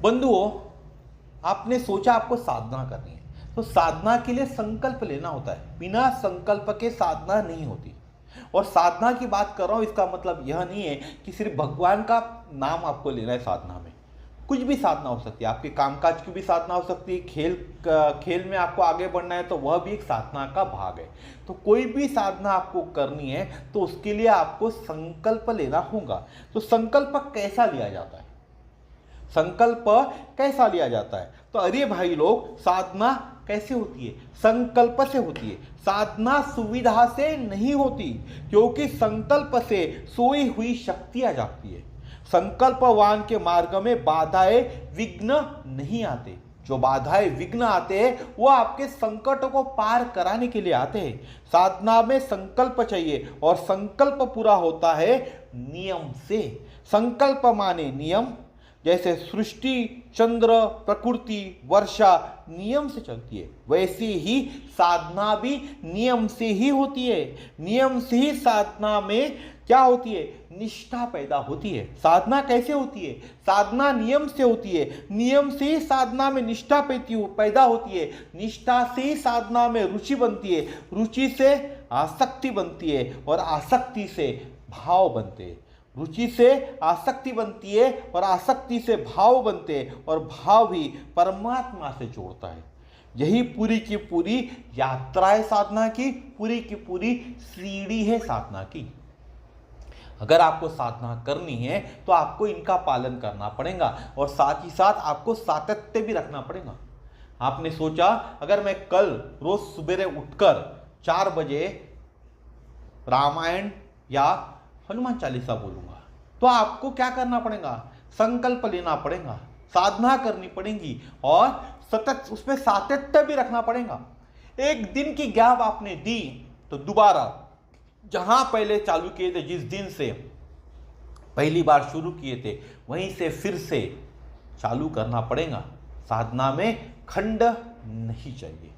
बंधुओं, आपने सोचा आपको साधना करनी है, तो साधना के लिए संकल्प लेना होता है। बिना संकल्प के साधना नहीं होती। और साधना की बात कर रहा हूं, इसका मतलब यह नहीं है कि सिर्फ भगवान का नाम आपको लेना है साधना में। कुछ भी साधना हो सकती है, आपके कामकाज की भी साधना हो सकती है, खेल में आपको आगे बढ़ना है तो वह भी एक साधना का भाग है। तो कोई भी साधना आपको करनी है तो उसके लिए आपको संकल्प लेना होगा। तो संकल्प कैसा लिया जाता है? संकल्प कैसा लिया जाता है? तो अरे भाई लोग, साधना कैसे होती है? संकल्प से होती है। साधना सुविधा से नहीं होती, क्योंकि संकल्प से सोई हुई शक्तियां जागती है। संकल्पवान के मार्ग में बाधाएं विघ्न नहीं आते। जो बाधाएं विघ्न आते हैं वो आपके संकटों को पार कराने के लिए आते हैं। साधना में संकल्प चाहिए, और संकल्प पूरा होता है नियम से। संकल्प माने नियम। जैसे सृष्टि, चंद्र, प्रकृति, वर्षा नियम से चलती है, वैसे ही साधना भी नियम से ही होती है। नियम से ही साधना में क्या होती है? निष्ठा पैदा होती है। साधना कैसे होती है? साधना नियम से होती है। नियम से ही साधना में निष्ठा पैदा होती है। निष्ठा से ही साधना में रुचि बनती है। रुचि से आसक्ति बनती है, और आसक्ति से भाव बनते हैं। रुचि से आसक्ति बनती है, और आसक्ति से भाव बनते हैं, और भाव ही परमात्मा से जोड़ता है। यही पूरी की पूरी यात्रा है साधना की, पूरी की पूरी सीढ़ी है साधना की। अगर आपको साधना करनी है तो आपको इनका पालन करना पड़ेगा, और साथ ही साथ आपको सातत्य भी रखना पड़ेगा। आपने सोचा अगर मैं कल रोज सुबह उठकर 4 बजे रामायण या हनुमान चालीसा बोलूंगा, तो आपको क्या करना पड़ेगा? संकल्प लेना पड़ेगा, साधना करनी पड़ेगी, और सतत उसमें सातत्य भी रखना पड़ेगा। एक दिन की गैप आपने दी तो दोबारा जहां पहले चालू किए थे, जिस दिन से पहली बार शुरू किए थे, वहीं से फिर से चालू करना पड़ेगा। साधना में खंड नहीं चाहिए।